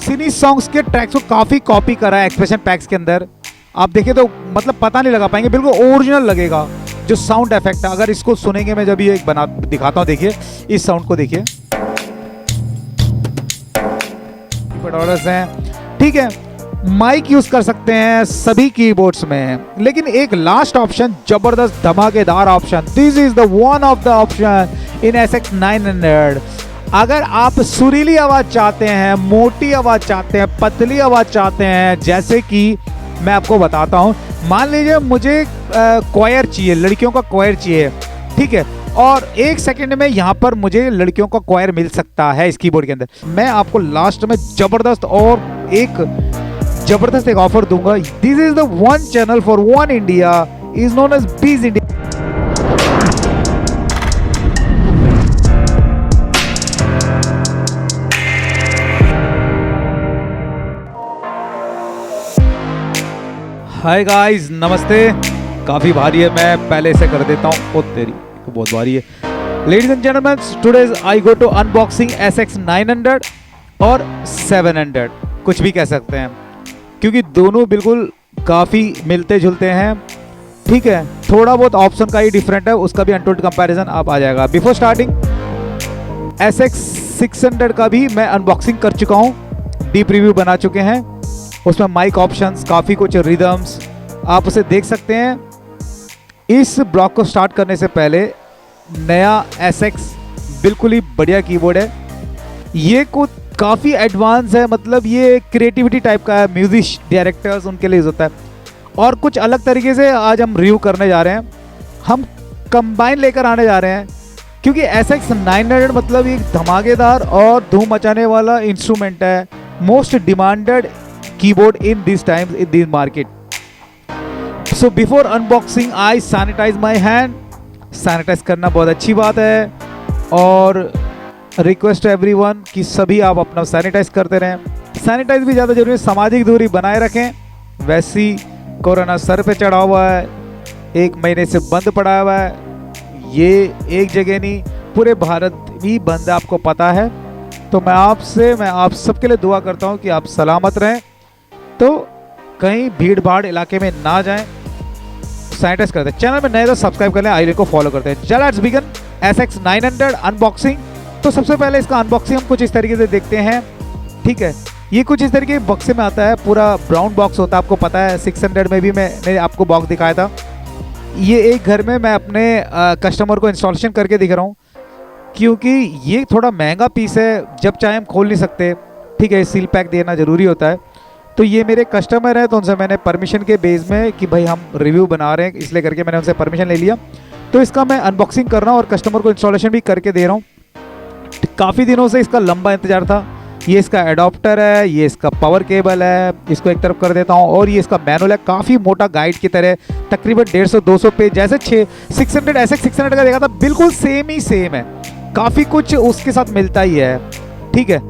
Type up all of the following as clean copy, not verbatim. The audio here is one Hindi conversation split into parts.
सिनी सॉन्ग्स के ट्रैक्स को काफ़ी कॉपी करा है एक्सप्रेशन पैक्स के अंदर। आप देखें तो मतलब पता नहीं लगा पाएंगे, बिल्कुल ओरिजिनल लगेगा जो साउंड इफेक्ट है। अगर इसको सुनेंगे, मैं जब ये एक बना दिखाता हूँ, देखिए इस साउंड को देखिए, हैं ठीक है। माइक यूज कर सकते हैं सभी कीबोर्ड्स में, लेकिन एक लास्ट ऑप्शन जबरदस्त धमाकेदार option, this is the one of the option in SX 900। अगर आप सुरीली आवाज चाहते हैं, मोटी आवाज चाहते हैं, पतली आवाज चाहते हैं, जैसे कि मैं आपको बताता हूं, मान लीजिए मुझे क्वायर चाहिए, लड़कियों का क्वायर चाहिए, ठीक है, और 1 सेकंड में यहाँ पर मुझे लड़कियों का क्वायर मिल सकता है इस कीबोर्ड के अंदर। मैं आपको लास्ट में जबरदस्त एक ऑफर दूंगा। This is the one channel for one India, is known as बीज इंडिया। हाय गाइस, नमस्ते। काफी भारी है, मैं पहले से कर देता हूँ। ओ तेरी, तो बहुत भारी है। Ladies and gentleman, today I go to unboxing SX 900 और 700, कुछ भी कह सकते हैं, क्योंकि दोनों बिल्कुल काफ़ी मिलते जुलते हैं, ठीक है। थोड़ा बहुत ऑप्शन का ही डिफरेंट है, उसका भी अनटोल्ड कंपैरिजन आप आ जाएगा। बिफोर स्टार्टिंग, SX 600 का भी मैं अनबॉक्सिंग कर चुका हूँ, डीप रिव्यू बना चुके हैं। उसमें माइक ऑप्शंस, काफ़ी कुछ रिदम्स, आप उसे देख सकते हैं। इस ब्लॉग को स्टार्ट करने से पहले, नया SX बिल्कुल ही बढ़िया कीबोर्ड है। ये कुछ काफ़ी एडवांस है, मतलब ये क्रिएटिविटी टाइप का है, म्यूजिक डायरेक्टर्स उनके लिए होता है। और कुछ अलग तरीके से आज हम रिव्यू करने जा रहे हैं, हम कंबाइन लेकर आने जा रहे हैं, क्योंकि SX 900 मतलब एक धमाकेदार और धूम मचाने वाला इंस्ट्रूमेंट है, most demanded keyboard in this times in this market. So before unboxing I sanitise my hand. Sanitise करना बहुत अच्छी बात है, और रिक्वेस्ट एवरीवन कि सभी आप अपना सैनिटाइज करते रहें। सैनिटाइज भी ज़्यादा जरूरी है, सामाजिक दूरी बनाए रखें। वैसी कोरोना सर पे चढ़ा हुआ है, 1 महीने से बंद पड़ा हुआ है, ये एक जगह नहीं, पूरे भारत ही बंद है, आपको पता है। तो मैं आप सबके लिए दुआ करता हूँ कि आप सलामत रहें, तो कहीं भीड़ भाड़ इलाके में ना जाएं, सैनिटाइज करते हैं। चैनल में नए तो सब्सक्राइब कर लें, आई को फॉलो करते हैं। चलो लेट्स बिगिन SX 900 अनबॉक्सिंग। तो सबसे पहले इसका अनबॉक्सिंग हम कुछ इस तरीके से देखते हैं, ठीक है। ये कुछ इस तरीके के बॉक्स में आता है, पूरा ब्राउन बॉक्स होता है, आपको पता है। 600 में भी मैंने आपको बॉक्स दिखाया था। ये एक घर में मैं अपने कस्टमर को इंस्टॉलेशन करके दिख रहा हूँ, क्योंकि ये थोड़ा महंगा पीस है, जब चाहे हम खोल नहीं सकते, ठीक है, सील पैक देना ज़रूरी होता है। तो ये मेरे कस्टमर है, तो उनसे मैंने परमिशन के बेस में कि भाई हम रिव्यू बना रहे हैं, इसलिए करके मैंने उनसे परमिशन ले लिया। तो इसका मैं अनबॉक्सिंग कर रहा हूँ और कस्टमर को इंस्टॉलेशन भी करके दे रहा हूँ। काफ़ी दिनों से इसका लंबा इंतजार था। ये इसका एडाप्टर है, ये इसका पावर केबल है, इसको एक तरफ कर देता हूँ, और ये इसका मैनुअल है, काफ़ी मोटा गाइड की तरह, तकरीबन 150-200 पेज, जैसे 600 SX 600 का देखा था, बिल्कुल सेम है। काफ़ी कुछ उसके साथ मिलता ही है, ठीक है।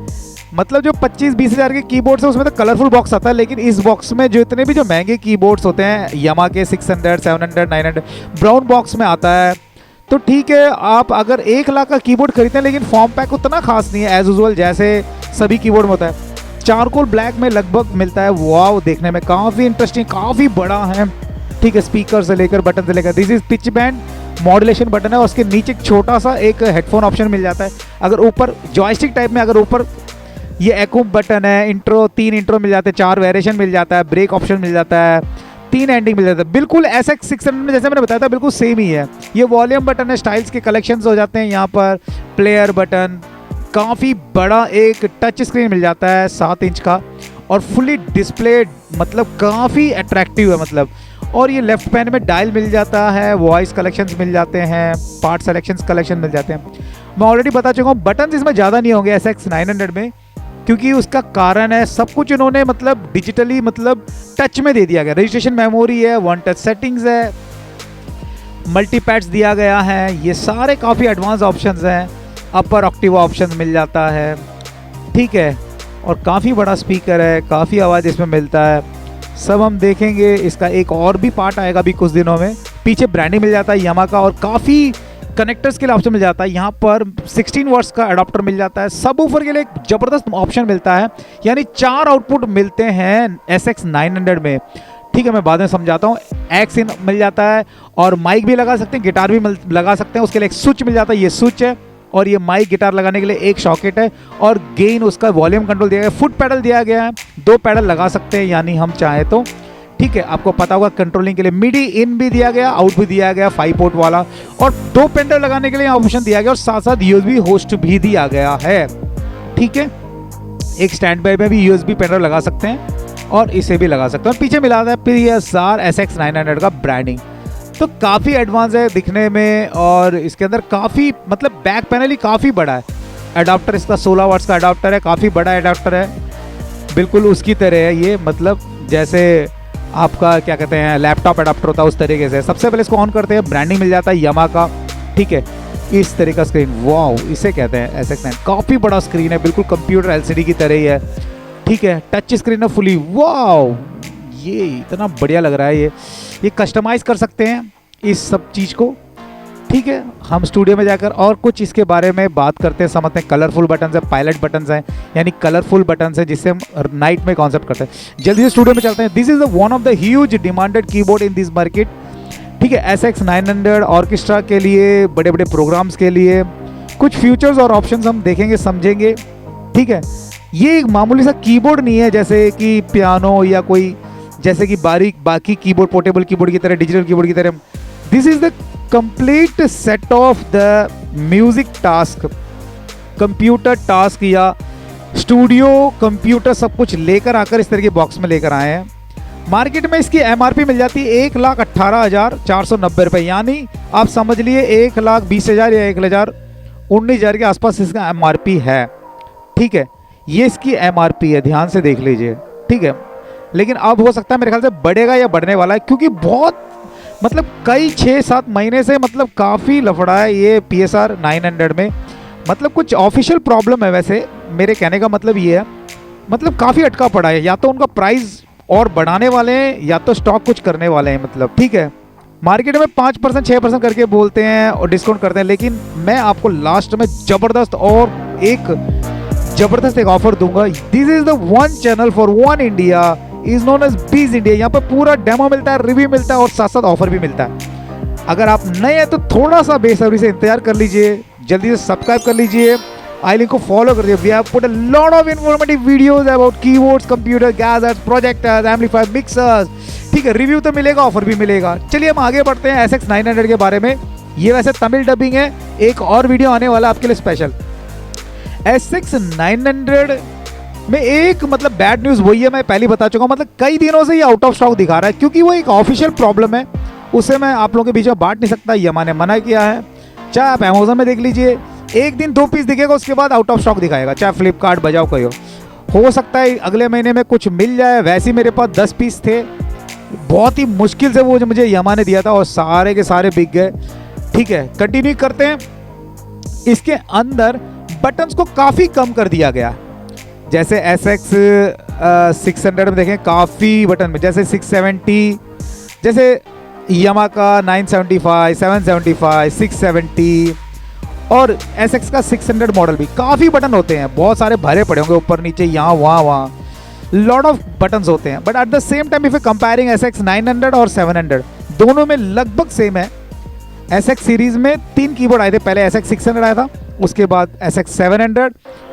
मतलब जो 25-20 हज़ार के कीबोर्ड्स है उसमें तो कलरफुल बॉक्स आता है, लेकिन इस बॉक्स में जो इतने भी जो महंगे कीबोर्ड्स होते हैं, यामा के 600, 700, 900 ब्राउन बॉक्स में आता है। तो ठीक है, आप अगर 1 लाख का कीबोर्ड खरीदते हैं, लेकिन फॉर्म पैक उतना खास नहीं है, एज यूजुअल जैसे सभी कीबोर्ड में होता है। चारकोल ब्लैक में लगभग मिलता है। वाव, देखने में काफ़ी इंटरेस्टिंग, काफ़ी बड़ा है, ठीक है। स्पीकर से लेकर, बटन से लेकर, this is pitch band modulation button है, और उसके नीचे छोटा सा एक हेडफोन ऑप्शन मिल जाता है। अगर ऊपर जॉयस्टिक टाइप में, अगर ऊपर ये एको बटन है, इंट्रो 3 इंट्रो मिल जाते हैं, 4 वेरिएशन मिल जाता है, ब्रेक ऑप्शन मिल जाता है, 3 एंडिंग मिल जाता है। बिल्कुल SX 600 में जैसे मैंने बताया था, बिल्कुल सेम ही है। ये वॉल्यूम बटन है, स्टाइल्स के कलेक्शंस हो जाते हैं यहाँ पर, प्लेयर बटन, काफ़ी बड़ा एक टच स्क्रीन मिल जाता है 7 इंच का, और फुली डिस्प्ले, मतलब काफ़ी अट्रैक्टिव है मतलब। और ये लेफ्ट पैन में डायल मिल जाता है, वॉइस कलेक्शंस मिल जाते हैं, पार्ट सेलेक्शंस कलेक्शन मिल जाते हैं। मैं ऑलरेडी बता चुका हूँ, बटन इसमें ज़्यादा नहीं होंगे SX 900 में, क्योंकि उसका कारण है सब कुछ इन्होंने मतलब डिजिटली, मतलब टच में दे दिया गया। रजिस्ट्रेशन मेमोरी है, 1 टच सेटिंग्स है, मल्टीपैड्स दिया गया है, ये सारे काफ़ी एडवांस ऑप्शंस हैं। अपर ऑक्टिव ऑप्शन मिल जाता है, ठीक है, और काफ़ी बड़ा स्पीकर है, काफ़ी आवाज़ इसमें मिलता है, सब हम देखेंगे। इसका एक और भी पार्ट आएगा भी कुछ दिनों में। पीछे ब्रांडिंग मिल जाता है यामा का, और काफ़ी कनेक्टर्स के लिए ऑप्शन मिल जाता है, यहाँ पर 16 वॉट्स का अडाप्टर मिल जाता है, सबवूफर के लिए एक ज़बरदस्त ऑप्शन मिलता है, यानी 4 आउटपुट मिलते हैं SX 900 में। ठीक है, मैं बाद में समझाता हूँ। एक्स इन मिल जाता है और माइक भी लगा सकते हैं, गिटार भी लगा सकते हैं, उसके लिए एक स्विच मिल जाता है, ये स्विच है, और ये माइक गिटार लगाने के लिए एक सॉकेट है, और गेन उसका वॉल्यूम कंट्रोल दिया गया है, फुट पैडल दिया गया है, 2 पैडल लगा सकते हैं यानी हम चाहें तो। ठीक है, आपको पता होगा कंट्रोलिंग के लिए मिडी इन भी दिया गया, आउट भी दिया गया 5 पोर्ट वाला, और 2 पेन ड्राइव लगाने के लिए ऑप्शन दिया गया, और साथ साथ यूएसबी होस्ट भी दिया गया है। ठीक है, एक स्टैंड बाय में भी यूएसबी पेन ड्राइव लगा सकते हैं और इसे भी लगा सकते हैं। पीछे मिला था PSR SX 900 का ब्रांडिंग, तो काफ़ी एडवांस है दिखने में, और इसके अंदर काफ़ी मतलब बैक पैनल ही काफ़ी बड़ा है। अडाप्टर इसका 16 वाट्स का अडाप्टर है, काफ़ी बड़ा अडाप्टर है, बिल्कुल उसकी तरह है ये, मतलब जैसे आपका क्या कहते हैं लैपटॉप अडाप्टर होता है उस तरीके से। सबसे पहले इसको ऑन करते हैं, ब्रांडिंग मिल जाता है यामा का। ठीक है, इस तरह का स्क्रीन, वाओ, इसे कहते हैं SX 9। काफ़ी बड़ा स्क्रीन है, बिल्कुल कंप्यूटर LCD की तरह ही है। ठीक है, टच स्क्रीन है फुली, वाओ, ये इतना बढ़िया लग रहा है। ये कस्टमाइज़ कर सकते हैं इस सब चीज़ को। ठीक है, हम स्टूडियो में जाकर और कुछ इसके बारे में बात करते हैं, समझते हैं। कलरफुल बटन्स है, पायलट बटन्स हैं, यानी कलरफुल बटन्स हैं जिससे हम नाइट में कॉन्सेप्ट करते हैं। जल्दी से स्टूडियो में चलते हैं। This is the one of the huge demanded keyboard in this market. ठीक है, SX 900 ऑर्केस्ट्रा के लिए, बड़े बड़े प्रोग्राम्स के लिए, कुछ फीचर्स और ऑप्शंस हम देखेंगे समझेंगे। ठीक है, ये एक मामूली सा कीबोर्ड नहीं है जैसे कि पियानो या कोई जैसे कि बाकी कीबोर्ड, पोर्टेबल कीबोर्ड की तरह, डिजिटल कीबोर्ड की तरह। This is the complete set of the music task, computer task या स्टूडियो कंप्यूटर सब कुछ लेकर आकर इस तरह के बॉक्स में लेकर आए हैं। मार्केट में इसकी MRP मिल जाती है 1,18,490 रुपये, यानी आप समझ लिए 1,20,000 या 1,19,000 के आसपास इसका MRP है। ठीक है, ये इसकी MRP है, ध्यान से देख लीजिए। ठीक है, लेकिन अब हो सकता है मेरे ख्याल से बढ़ेगा या बढ़ने वाला है, क्योंकि बहुत मतलब कई 6-7 महीने से मतलब काफ़ी लफड़ा है ये PSR 900 में। मतलब कुछ ऑफिशियल प्रॉब्लम है, वैसे मेरे कहने का मतलब ये है, मतलब काफ़ी अटका पड़ा है, या तो उनका प्राइस और बढ़ाने वाले हैं या तो स्टॉक कुछ करने वाले हैं, मतलब। ठीक है, मार्केट में 5% 6% करके बोलते हैं और डिस्काउंट करते हैं, लेकिन मैं आपको लास्ट में ज़बरदस्त एक ऑफर दूंगा। This is the one channel for one India, is known as बीज इंडिया। यहाँ पर पूरा डेमो मिलता है, रिव्यू मिलता है और साथ साथ ऑफर भी मिलता है। अगर आप नए हैं तो थोड़ा सा बेसब्री से इंतजार कर लीजिए, जल्दी से सब्सक्राइब कर लीजिए, आई लिंक को फॉलो कर दीजिए। We have put a lot of informative videos about keyboards, computer, gadgets, projectors, amplifier, mixers. ठीक है, रिव्यू तो मिलेगा, ऑफर भी मिलेगा। चलिए हम आगे बढ़ते हैं SX 900 के बारे में। ये वैसे तमिल डबिंग है, एक और वीडियो आने वाला आपके लिए स्पेशल। SX 900 में एक मतलब बैड न्यूज़ वही है, मैं पहले बता चुका हूँ, मतलब कई दिनों से ये आउट ऑफ स्टॉक दिखा रहा है, क्योंकि वो एक ऑफिशियल प्रॉब्लम है, उसे मैं आप लोगों के बीच में बांट नहीं सकता, यामा ने मना किया है। चाहे आप अमेजोन में देख लीजिए, एक दिन 2 पीस दिखेगा, उसके बाद आउट ऑफ स्टॉक दिखाएगा, चाहे फ्लिपकार्ट बजाओ कोई हो सकता है अगले महीने में कुछ मिल जाए। वैसे ही मेरे पास 10 पीस थे, बहुत ही मुश्किल से वो जो मुझे यामा ने दिया था, और सारे के सारे बिक गए। ठीक है, कंटिन्यू करते हैं। इसके अंदर बटन्स को काफ़ी कम कर दिया गया, जैसे SX 600 में देखें काफ़ी बटन में, जैसे 670, जैसे यामा का 975, 775, 670 और SX का 600 मॉडल भी काफ़ी बटन होते हैं, बहुत सारे भरे पड़े होंगे ऊपर नीचे, यहाँ वहाँ लॉट ऑफ बटन्स होते हैं। But at the same time if you comparing SX 900 और 700, दोनों में लगभग सेम है। SX सीरीज में 3 कीबोर्ड आए थे, पहले SX 600 आया था, उसके बाद SX 700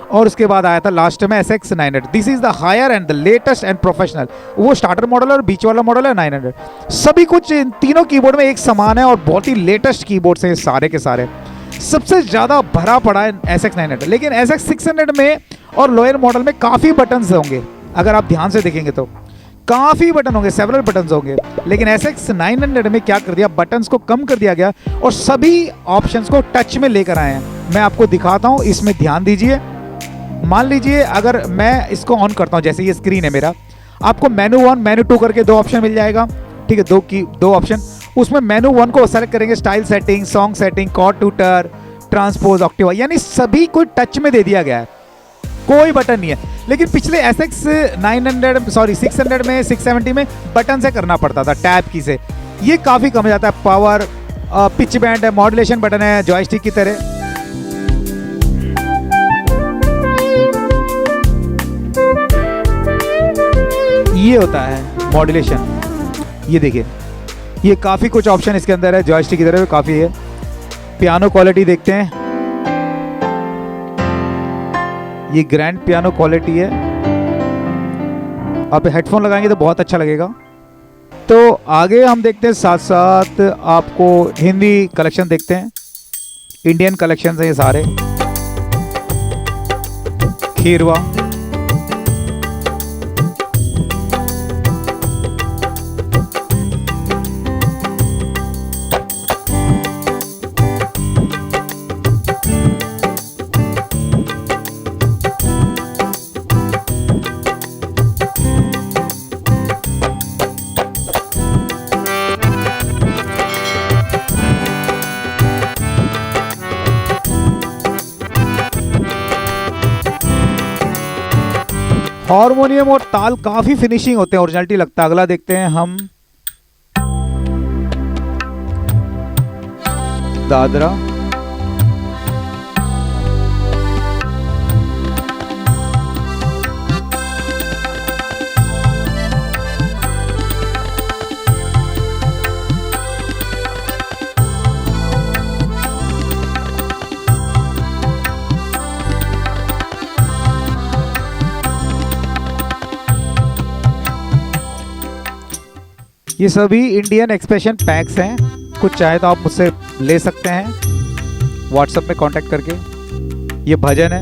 और उसके बाद आया था लास्ट में SX 900। This is the higher and the latest and professional. वो स्टार्टर मॉडल और बीच वाला मॉडल है 900। सभी कुछ इन तीनों कीबोर्ड में एक समान है और बहुत ही लेटेस्ट कीबोर्ड्स हैं सारे के सारे। सबसे ज़्यादा भरा पड़ा है SX 900, लेकिन SX 600 में और लोअर मॉडल में काफ़ी बटन्स होंगे, अगर आप ध्यान से देखेंगे तो काफ़ी बटन होंगे, सेवरल बटन्स होंगे। लेकिन SX 900 में क्या कर दिया, बटन्स को कम कर दिया गया और सभी ऑप्शंस को टच में लेकर आए हैं। मैं आपको दिखाता हूँ, इसमें ध्यान दीजिए। मान लीजिए अगर मैं इसको ऑन करता हूँ, जैसे ये स्क्रीन है मेरा, आपको मेनू 1 मेनू 2 करके 2 ऑप्शन मिल जाएगा। ठीक है, दो ऑप्शन, उसमें मेनू 1 को सेलेक्ट करेंगे, style setting, song setting, chord tutor, transpose, octave, यानी सभी को टच में दे दिया गया है, कोई बटन नहीं है। लेकिन पिछले SX 600 में 670 में बटन से करना पड़ता था, टैब की से। ये काफ़ी कम हो जाता है, पावर, पिच बैंड है, मॉड्यूलेशन बटन है जॉयस्टिक की तरह। ये होता है मॉड्यूलेशन। ये देखिए, ये काफ़ी कुछ ऑप्शन इसके अंदर है, जॉयस्टिक की तरह काफ़ी है। पियानो क्वालिटी देखते हैं, ये ग्रैंड पियानो क्वालिटी है। आप हेडफोन लगाएंगे तो बहुत अच्छा लगेगा। तो आगे हम देखते हैं, साथ साथ आपको हिंदी कलेक्शन देखते हैं। इंडियन कलेक्शन हैं ये सारे। खीरवा, हारमोनियम और ताल काफी फिनिशिंग होते हैं, ओरिजिनलिटी लगता है। अगला देखते हैं हम, दादरा। ये सभी इंडियन एक्सप्रेशन पैक्स हैं। कुछ चाहे तो आप मुझसे ले सकते हैं व्हाट्सएप में कांटेक्ट करके। ये भजन है।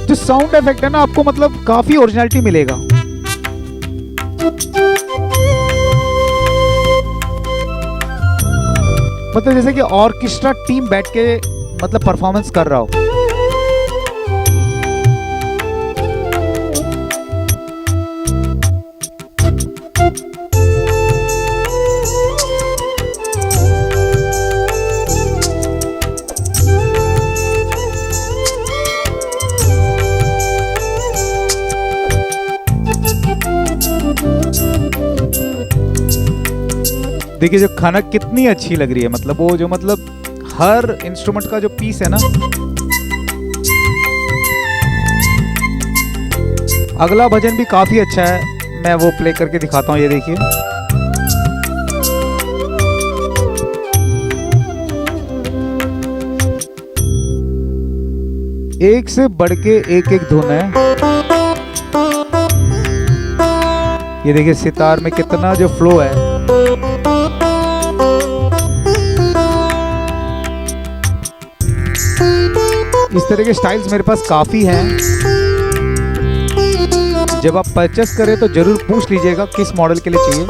जो साउंड इफेक्ट है ना, आपको मतलब काफी ओरिजिनलिटी मिलेगा। मतलब जैसे कि ऑर्केस्ट्रा टीम बैठ के मतलब परफॉर्मेंस कर रहा हो। देखिए जो खनक कितनी अच्छी लग रही है, मतलब वो जो मतलब हर इंस्ट्रूमेंट का जो पीस है ना। अगला भजन भी काफी अच्छा है, मैं वो प्ले करके दिखाता हूँ। ये देखिए, एक से बढ़ के एक धुन है। ये देखिए सितार में कितना जो फ्लो है। इस तरह के स्टाइल्स मेरे पास काफी हैं। जब आप परचेस करें तो जरूर पूछ लीजिएगा किस मॉडल के लिए चाहिए।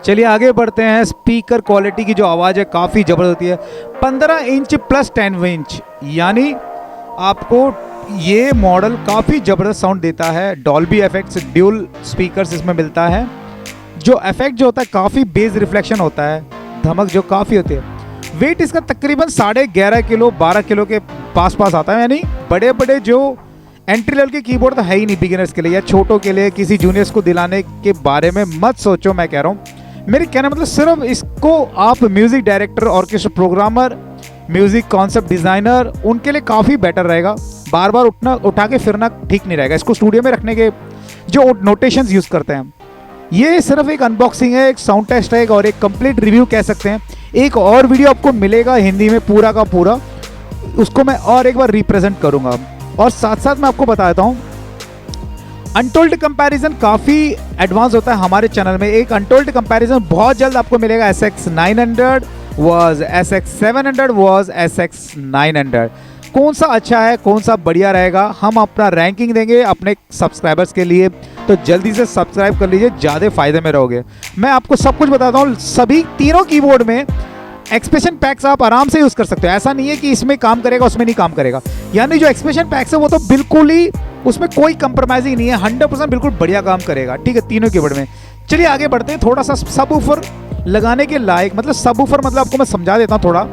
चलिए आगे बढ़ते हैं। स्पीकर क्वालिटी की जो आवाज है काफी जबरदस्त होती है। 15 इंच प्लस 10 इंच, यानी आपको ये मॉडल काफी जबरदस्त साउंड देता है। डॉल्बी इफेक्ट्स, ड्यूल स्पीकर्स इसमें मिलता है। जो इफेक्ट जो होता है काफी बेस रिफ्लेक्शन होता है, धमक जो काफी होती है। वेट इसका तकरीबन 11.5 किलो 12 किलो के पास आता है। यानी बड़े बड़े जो एंट्री लेवल के कीबोर्ड तो है ही नहीं बिगिनर्स के लिए या छोटों के लिए, किसी जूनियर्स को दिलाने के बारे में मत सोचो। मैं कह रहा हूँ, मेरे कहना मतलब सिर्फ इसको आप music director, orchestra programmer, music concept designer, उनके लिए काफ़ी बेटर रहेगा। बार बार उठा के फिरना ठीक नहीं रहेगा। इसको स्टूडियो में रखने के जो नोटेशंस यूज़ करते हैं। ये सिर्फ एक अनबॉक्सिंग है, एक साउंड टेस्ट है और एक कंप्लीट रिव्यू कह सकते हैं। एक और वीडियो आपको मिलेगा हिंदी में पूरा का पूरा, उसको मैं और एक बार रिप्रेजेंट करूंगा। और साथ साथ मैं आपको बता देता हूं, अनटोल्ड कंपैरिजन काफ़ी एडवांस होता है हमारे चैनल में। एक अनटोल्ड कंपैरिजन बहुत जल्द आपको मिलेगा। SX 900 was SX 700 was SX 900। कौन सा अच्छा है, कौन सा बढ़िया रहेगा, हम अपना रैंकिंग देंगे अपने सब्सक्राइबर्स के लिए। तो जल्दी से सब्सक्राइब कर लीजिए, ज़्यादा फायदे में रहोगे। मैं आपको सब कुछ बताता हूँ। सभी तीनों कीबोर्ड में एक्सप्रेशन पैक्स आप आराम से यूज़ कर सकते हो। ऐसा नहीं है कि इसमें काम करेगा उसमें नहीं काम करेगा। यानी जो एक्सप्रेशन पैक्स है वो तो बिल्कुल ही, उसमें कोई कंप्रोमाइजिंग नहीं है, 100% बिल्कुल बढ़िया काम करेगा। ठीक है, तीनों कीबोर्ड में। चलिए आगे बढ़ते हैं। थोड़ा सा सबवूफर लगाने के लायक, मतलब सबवूफर मतलब आपको मैं समझा देता हूँ थोड़ा।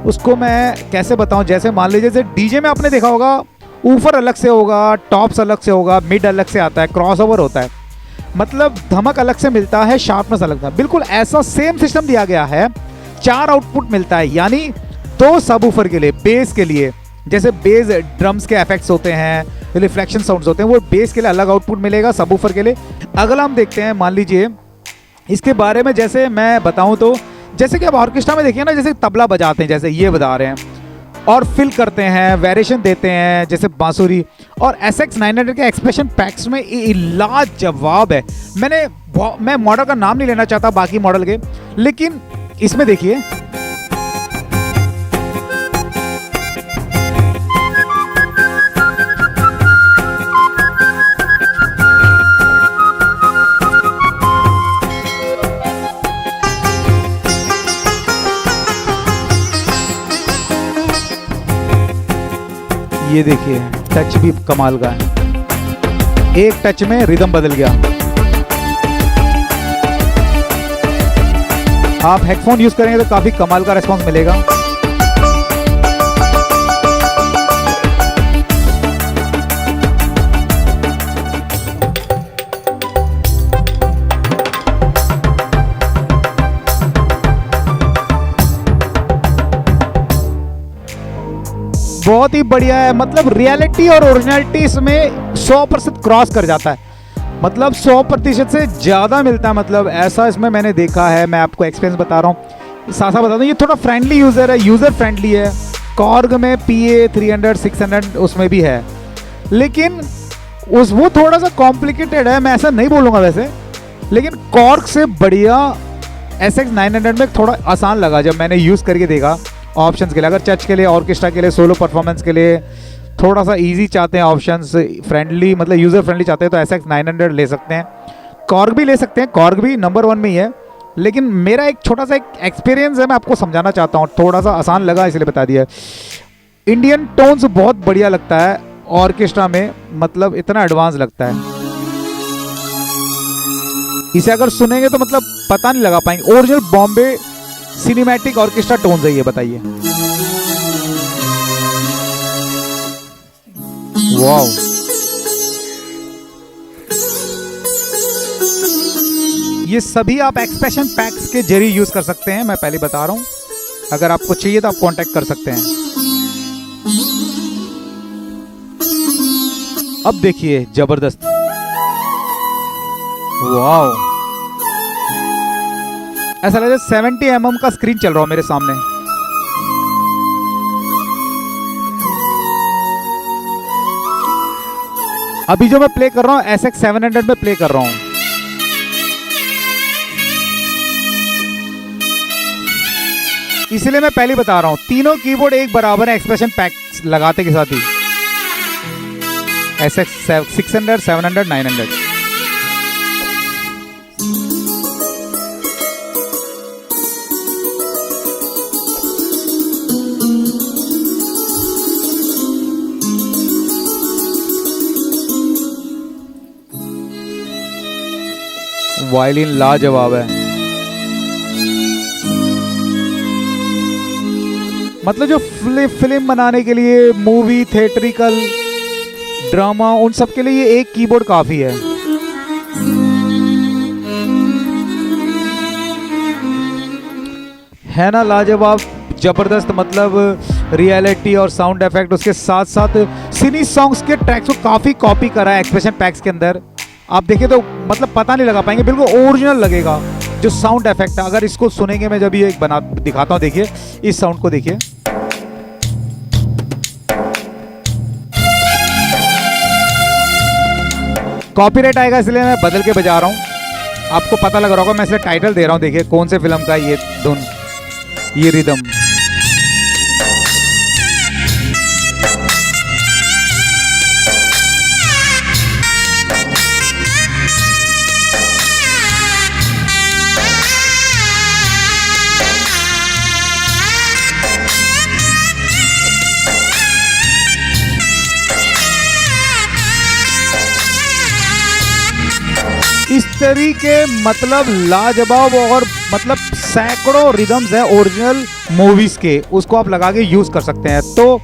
उसको मैं कैसे बताऊँ, जैसे मान लीजिए जैसे डीजे में आपने देखा होगा, ऊफर अलग से होगा, टॉप्स अलग से होगा, मिड अलग से आता है, क्रॉसओवर होता है। मतलब धमक अलग से मिलता है, शार्पनेस अलग था। बिल्कुल ऐसा सेम सिस्टम दिया गया है। 4 आउटपुट मिलता है, यानी 2 सबवूफर के लिए, बेस के लिए, जैसे बेस ड्रम्स के इफेक्ट्स होते हैं, रिफ्लेक्शन साउंड्स होते हैं, वो बेस के लिए अलग आउटपुट मिलेगा, सबवूफर के लिए। अगला हम देखते हैं, मान लीजिए इसके बारे में जैसे मैं बताऊं तो, जैसे कि आप ऑर्केस्ट्रा में देखिए ना, जैसे तबला बजाते हैं, जैसे ये बजा रहे हैं और फिल करते हैं, वेरिएशन देते हैं, जैसे बांसुरी। और SX 900 के एक्सप्रेशन पैक्स में लाजवाब है। मैं मॉडल का नाम नहीं लेना चाहता बाकी मॉडल के, लेकिन इसमें देखिए ये देखिए टच भी कमाल का है, एक टच में रिदम बदल गया। आप हेडफोन यूज करेंगे तो काफी कमाल का रिस्पांस मिलेगा। बहुत ही बढ़िया है, मतलब रियलिटी और ओरिजिनलिटी इसमें 100% क्रॉस कर जाता है, मतलब 100% से ज़्यादा मिलता है। मतलब ऐसा इसमें मैंने देखा है, मैं आपको एक्सपीरियंस बता रहा हूँ, साथ साथ बता दूँ, ये थोड़ा फ्रेंडली यूज़र है, यूज़र फ्रेंडली है। कॉर्ग में PA 300 600 उसमें भी है, लेकिन वो थोड़ा सा कॉम्प्लिकेटेड है, मैं ऐसा नहीं बोलूँगा वैसे, लेकिन कॉर्ग से बढ़िया SX 900 में थोड़ा आसान लगा जब मैंने यूज़ करके देखा ऑप्शंस के लिए। अगर चर्च के लिए, ऑर्केस्ट्रा के लिए, सोलो परफॉर्मेंस के लिए थोड़ा सा इजी चाहते हैं ऑप्शंस, फ्रेंडली मतलब यूज़र फ्रेंडली चाहते हैं, तो SX 900 ले सकते हैं। कॉर्ग भी ले सकते हैं, कॉर्ग भी नंबर 1 में ही है, लेकिन मेरा एक छोटा सा एक एक्सपीरियंस है, मैं आपको समझाना चाहता हूँ, थोड़ा सा आसान लगा इसलिए बता दिया। इंडियन टोन्स बहुत बढ़िया लगता है ऑर्केस्ट्रा में, मतलब इतना एडवांस लगता है, इसे अगर सुनेंगे तो मतलब पता नहीं लगा पाएंगे। Original Bombay cinematic orchestra tones है ये, बताइए। वाओ, ये सभी आप एक्सप्रेशन पैक्स के जरिए यूज कर सकते हैं, मैं पहले बता रहा हूं। अगर आपको चाहिए तो आप कांटेक्ट कर सकते हैं। अब देखिए जबरदस्त, वाओ, ऐसा लग रहा है 70 mm का स्क्रीन चल रहा हो मेरे सामने। अभी जो मैं प्ले कर रहा हूं SX 700 में प्ले कर रहा हूं। इसलिए मैं पहले बता रहा हूं, तीनों कीबोर्ड एक बराबर है एक्सप्रेशन पैक लगाते के साथ ही, SX 600 700 900। वायलिन लाजवाब है, मतलब जो फिल्म बनाने के लिए, मूवी, थिएट्रिकल, ड्रामा, उन सब के लिए ये एक कीबोर्ड काफी है ना, लाजवाब, जबरदस्त। मतलब रियलिटी और साउंड इफेक्ट, उसके साथ साथ सिनी सॉन्ग्स के ट्रैक्स को काफी कॉपी करा है एक्सप्रेशन पैक्स के अंदर। आप देखिए तो मतलब पता नहीं लगा पाएंगे, बिल्कुल ओरिजिनल लगेगा जो साउंड इफेक्ट है। अगर इसको सुनेंगे, मैं जब ये बना दिखाता हूँ, देखिए इस साउंड को देखिए, कॉपीराइट आएगा इसलिए मैं बदल के बजा रहा हूँ। आपको पता लग रहा होगा, मैं इसलिए टाइटल दे रहा हूँ, देखिए कौन से फिल्म का ये धुन, ये रिदम। इस तरीके मतलब लाजवाब, और मतलब सैकड़ों रिदम्स हैं ओरिजिनल मूवीज के, उसको आप लगा के यूज कर सकते हैं। तो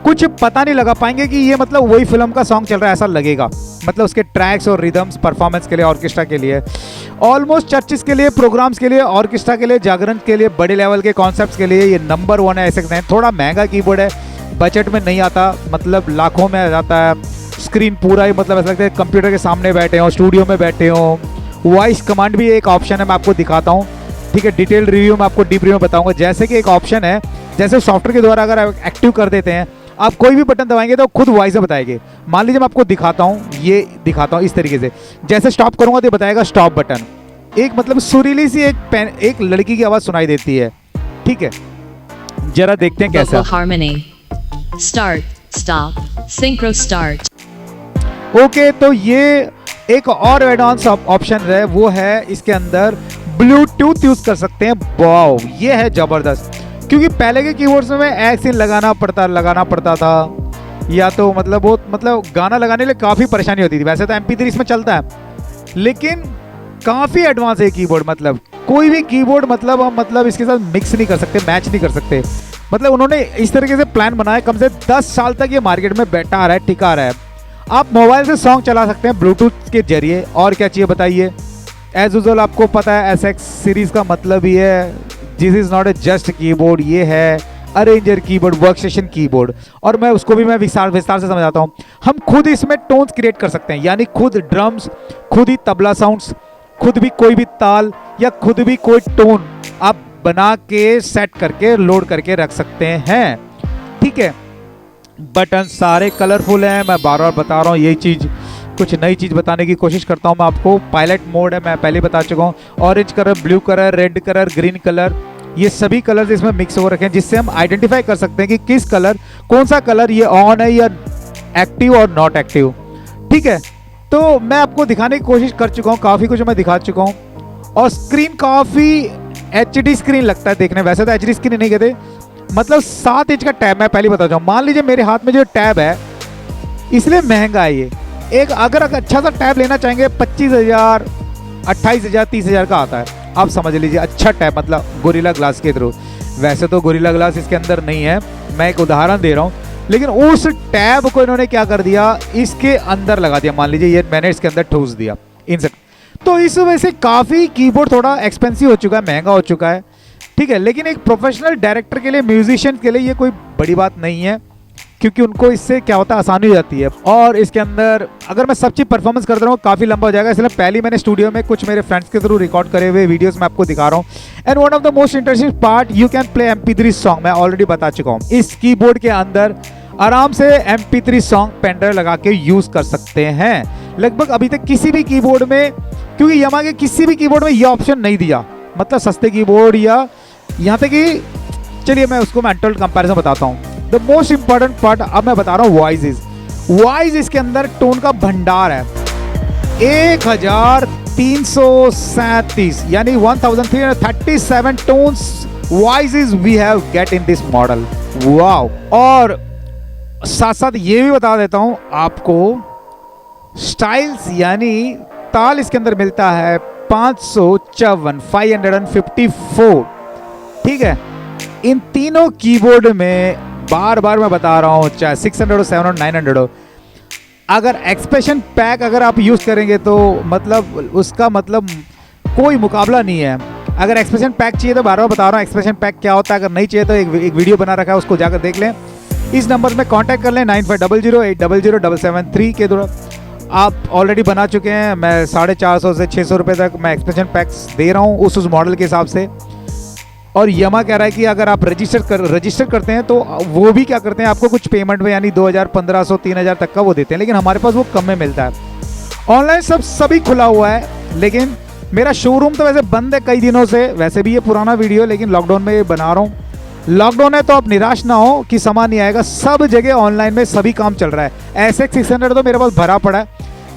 कुछ पता नहीं लगा पाएंगे कि ये मतलब वही फिल्म का सॉन्ग चल रहा है, ऐसा लगेगा। मतलब उसके ट्रैक्स और रिदम्स परफॉर्मेंस के लिए, ऑर्केस्ट्रा के लिए, ऑलमोस्ट चर्चिस के लिए, प्रोग्राम्स के लिए, ऑर्केस्ट्रा के लिए, जागरण के लिए, बड़े लेवल के कॉन्सेप्ट्स के लिए ये नंबर 1 है SX9। थोड़ा महंगा कीबोर्ड है, बजट में नहीं आता, मतलब लाखों में आ जाता है। स्क्रीन पूरा ही मतलब ऐसा लगता है कंप्यूटर के सामने बैठे हो, स्टूडियो में बैठे हो। वॉइस कमांड भी एक ऑप्शन है, मैं आपको दिखाता हूँ, ठीक है। डिटेल रिव्यू में आपको डीप रिव्यू में बताऊंगा। जैसे कि एक ऑप्शन है, जैसे सॉफ्टवेयर के द्वारा अगर आप एक्टिव कर देते हैं, आप कोई भी बटन दबाएंगे तो खुद वॉइस में बताएंगे। मान लीजिए मैं आपको दिखाता हूँ, ये दिखाता हूँ इस तरीके से, जैसे स्टॉप करूंगा तो बताएगा स्टॉप बटन। एक मतलब सुरीली सी एक लड़की की आवाज सुनाई देती है, ठीक है। जरा देखते हैं कैसा। Harmony, start, stop, synchro start. Okay, तो ये एक और एडवांस ऑप्शन है, वो है इसके अंदर ब्लूटूथ यूज कर सकते हैं। वाओ, ये है जबरदस्त। क्योंकि पहले के कीबोर्ड्स में ऐसे लगाना पड़ता था, या तो मतलब बहुत मतलब गाना लगाने के लिए काफ़ी परेशानी होती थी। वैसे तो MP3 इसमें चलता है, लेकिन काफ़ी एडवांस है कीबोर्ड। मतलब कोई भी कीबोर्ड मतलब इसके साथ मिक्स नहीं कर सकते, मैच नहीं कर सकते। मतलब उन्होंने इस तरीके से प्लान बनाया, कम से 10 साल तक ये मार्केट में बैठा आ रहा है, टिका रहा है। आप मोबाइल से सॉन्ग चला सकते हैं ब्लूटूथ के जरिए। और क्या चाहिए बताइए। एज यूजुअल आपको पता है SX सीरीज का मतलब ही है, this is not a just keyboard, ये है अरेंजर कीबोर्ड, वर्कस्टेशन कीबोर्ड। और मैं उसको भी मैं विस्तार से समझाता हूँ। हम खुद इसमें टोन्स क्रिएट कर सकते हैं, यानी खुद ड्रम्स, खुद ही तबला साउंड्स, खुद भी कोई भी ताल या खुद भी कोई टोन आप बना के सेट करके लोड करके रख सकते हैं, ठीक है। बटन सारे कलरफुल हैं, मैं बार बार बता रहा हूँ यही चीज़, कुछ नई चीज़ बताने की कोशिश करता हूँ मैं आपको। पायलट मोड है, मैं पहले बता चुका हूँ। Orange colour, blue colour, red colour, green colour, ये सभी कलर्स इसमें मिक्स हो रखे हैं, जिससे हम आइडेंटिफाई कर सकते हैं कि किस कलर, कौन सा कलर ये ऑन है या एक्टिव और नॉट एक्टिव, ठीक है। तो मैं आपको दिखाने की कोशिश कर चुका हूँ, काफ़ी कुछ मैं दिखा चुका हूँ। और स्क्रीन काफ़ी HD स्क्रीन लगता है देखने, वैसे तो HD स्क्रीन नहीं कहते, मतलब 7 इंच का टैब। मैं पहले बता दूँ, मान लीजिए मेरे हाथ में जो टैब है, इसलिए महंगा है ये। एक अगर अच्छा सा टैब लेना चाहेंगे 25,000, 28,000, 30,000 का आता है, आप समझ लीजिए अच्छा टैब, मतलब गोरिल्ला ग्लास के थ्रू। वैसे तो गोरिल्ला ग्लास इसके अंदर नहीं है, मैं एक उदाहरण दे रहा हूँ, लेकिन उस टैब को इन्होंने क्या कर दिया, इसके अंदर लगा दिया। मान लीजिए ये मैंने इसके अंदर ठूस दिया इनसे, तो इस वजह से काफ़ी कीबोर्ड थोड़ा एक्सपेंसिव हो चुका है, महंगा हो चुका है, ठीक है। लेकिन एक प्रोफेशनल डायरेक्टर के लिए, म्यूजिशियन के लिए ये कोई बड़ी बात नहीं है, क्योंकि उनको इससे क्या होता है, आसानी हो जाती है। और इसके अंदर अगर मैं सब चीज़ परफॉर्मेंस कर रहा हूँ काफ़ी लंबा हो जाएगा, इसलिए पहले मैंने स्टूडियो में कुछ मेरे फ्रेंड्स के थ्रू रिकॉर्ड करे हुए वीडियोस में आपको दिखा रहा हूँ। And one of the most interesting part, you can play MP3 song, मैं ऑलरेडी बता चुका हूँ। इस कीबोर्ड के अंदर आराम से MP3 सॉन्ग पेनड्राइव लगा के यूज़ कर सकते हैं। लगभग अभी तक किसी भी कीबोर्ड में, क्योंकि यामा के किसी भी कीबोर्ड में ये ऑप्शन नहीं दिया, मतलब सस्ते कीबोर्ड या यहाँ तक कि, चलिए मैं उसको मैं अनटोल्ड कंपैरिजन बताता हूँ। द मोस्ट इंपॉर्टेंट पार्ट अब मैं बता रहा हूँ, वॉइस इसके अंदर टोन का भंडार है। 1337 यानी 1337 tones voices we have get in this model. Wow. और साथ साथ ये भी बता देता हूँ आपको, स्टाइल्स यानी ताल इसके अंदर मिलता है 554, ठीक है। इन तीनों कीबोर्ड में बार बार मैं बता रहा हूँ, चाहे 600 हो, 700 हो, 900 हो, अगर एक्सप्रेशन पैक अगर आप यूज़ करेंगे तो मतलब उसका मतलब कोई मुकाबला नहीं है। अगर एक्सप्रेशन पैक चाहिए तो बार बार बता रहा हूँ एक्सप्रेशन पैक क्या होता है। अगर नहीं चाहिए तो एक वीडियो बना रखा है, उसको जाकर देख लें। इस नंबर में कांटेक्ट कर लें 9500800773 के द्वारा। आप ऑलरेडी बना चुके हैं, मैं 450 से 600 रुपये तक मैं एक्सप्रेशन पैक्स दे रहा हूँ उस मॉडल के हिसाब से। और यमा कह रहा है कि अगर आप रजिस्टर करते हैं तो वो भी क्या करते हैं, आपको कुछ पेमेंट में यानी 2000, 1500, 3000 तक का वो देते हैं, लेकिन हमारे पास वो कम में मिलता है। ऑनलाइन सभी खुला हुआ है, लेकिन मेरा शोरूम तो वैसे बंद है कई दिनों से। वैसे भी ये पुराना वीडियो, लेकिन लॉकडाउन में ये बना रहा हूँ। लॉकडाउन है तो आप निराश ना हो कि सामान नहीं आएगा, सब जगह ऑनलाइन में सभी काम चल रहा है। SX 600 तो मेरे पास भरा पड़ा है,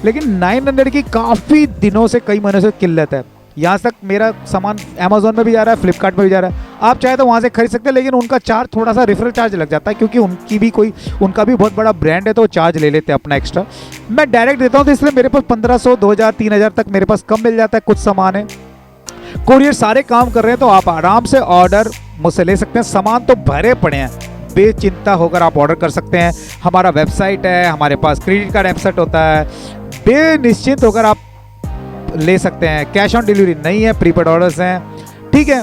लेकिन 900 की काफ़ी दिनों से, कई महीनों से किल्लत है। यहाँ तक मेरा सामान अमेजोन में भी जा रहा है, फ्लिपकार्ट में भी जा रहा है। आप चाहे तो वहाँ से खरीद सकते हैं, लेकिन उनका चार्ज थोड़ा सा रेफरल चार्ज लग जाता है, क्योंकि उनका भी बहुत बड़ा ब्रांड है, तो चार्ज ले लेते हैं अपना एक्स्ट्रा। मैं डायरेक्ट देता हूँ, तो इसलिए मेरे पास 1500, 2000, 3000 तक मेरे पास कम मिल जाता है। कुछ सामान है, कोरियर सारे काम कर रहे हैं, तो आप आराम से ऑर्डर मुझसे ले सकते हैं। सामान तो भरे पड़े हैं, बेचिंता होकर आप ऑर्डर कर सकते हैं। हमारा वेबसाइट है, हमारे पास क्रेडिट कार्ड एक्सेप्ट होता है, बेनिश्चिंत होकर आप ले सकते हैं। कैश ऑन डिलीवरी नहीं है, प्रीपेड ऑर्डर्स हैं, ठीक है।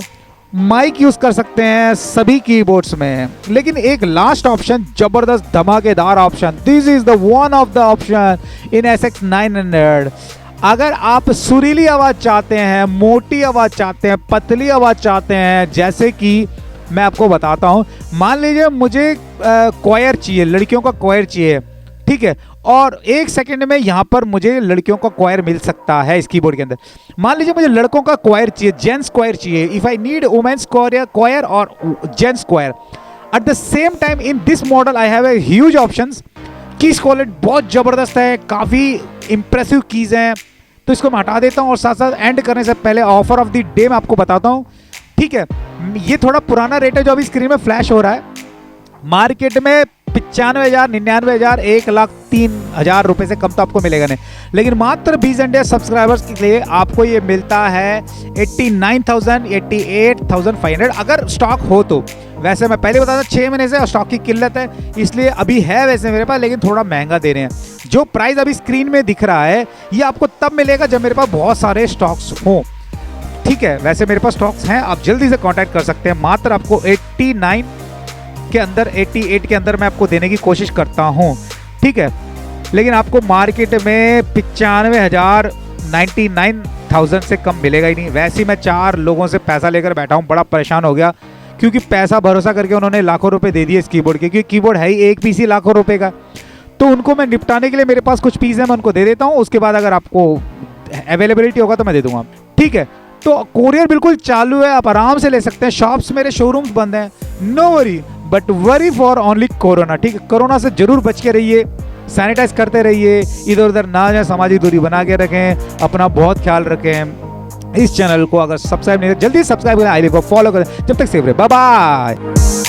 माइक यूज़ कर सकते हैं सभी कीबोर्ड्स में। लेकिन एक लास्ट ऑप्शन, ज़बरदस्त धमाकेदार option, this is the one of the option in SX 900। अगर आप सुरीली आवाज़ चाहते हैं, मोटी आवाज़ चाहते हैं, पतली आवाज़ चाहते हैं, जैसे कि मैं आपको बताता हूँ, मान लीजिए मुझे क्वायर चाहिए, लड़कियों का क्वायर चाहिए, ठीक है, और 1 सेकंड में यहाँ पर मुझे लड़कियों का क्वायर मिल सकता है इस कीबोर्ड के अंदर। मान लीजिए मुझे लड़कों का क्वायर चाहिए, जेंट्स क्वायर चाहिए, if I need women's choir और gents choir at the same time in this model I have a huge options. Keys quality बहुत ज़बरदस्त है, काफ़ी इंप्रेसिव कीज़ हैं, तो इसको मैं हटा देता हूँ और साथ साथ एंड करने से पहले ऑफर ऑफ द डे मैं आपको बताता हूँ, ठीक है। ये थोड़ा पुराना रेट है जो अभी स्क्रीन में फ्लैश हो रहा है। मार्केट में 95,000, 99,000, 1,03,000 रुपये से कम तो आपको मिलेगा नहीं, लेकिन मात्र 20 इंडिया सब्सक्राइबर्स के लिए आपको ये मिलता है 89,000, 88,500 अगर स्टॉक हो तो। वैसे मैं पहले बताता 6 महीने से स्टॉक की किल्लत है, इसलिए अभी है वैसे मेरे पास, लेकिन थोड़ा महंगा दे रहे हैं। जो प्राइस अभी स्क्रीन में दिख रहा है ये आपको तब मिलेगा जब मेरे पास बहुत सारे स्टॉक्स हों, ठीक है। वैसे मेरे पास स्टॉक्स हैं, आप जल्दी से कांटेक्ट कर सकते हैं। मात्र आपको 89 के अंदर, 88 के अंदर मैं आपको देने की कोशिश करता हूं, ठीक है। लेकिन आपको मार्केट में 95,000, 99,000 से कम मिलेगा ही नहीं। वैसे ही मैं 4 लोगों से पैसा लेकर बैठा हूं, बड़ा परेशान हो गया, क्योंकि पैसा भरोसा करके उन्होंने लाखों रुपए दे दिए इस कीबोर्ड के, क्योंकि कीबोर्ड है ही एक पीस ही लाखों रुपए का। तो उनको मैं निपटाने के लिए मेरे पास कुछ पीस है, मैं उनको दे देता हूँ, उसके बाद अगर आपको अवेलेबिलिटी होगा तो मैं दे दूंगा, ठीक है। तो कोरियर बिल्कुल चालू है, आप आराम से ले सकते हैं। शॉप्स, मेरे शोरूम्स बंद हैं, no worry, but worry for only corona, ठीक है। कोरोना से जरूर बच के रहिए, सैनिटाइज करते रहिए, इधर उधर ना जाए, सामाजिक दूरी बना के रखें, अपना बहुत ख्याल रखें। इस चैनल को अगर सब्सक्राइब नहीं, जल्दी सब्सक्राइब करें, आईडी को फॉलो करें। जब तक सेफ रहे, बाय बाय।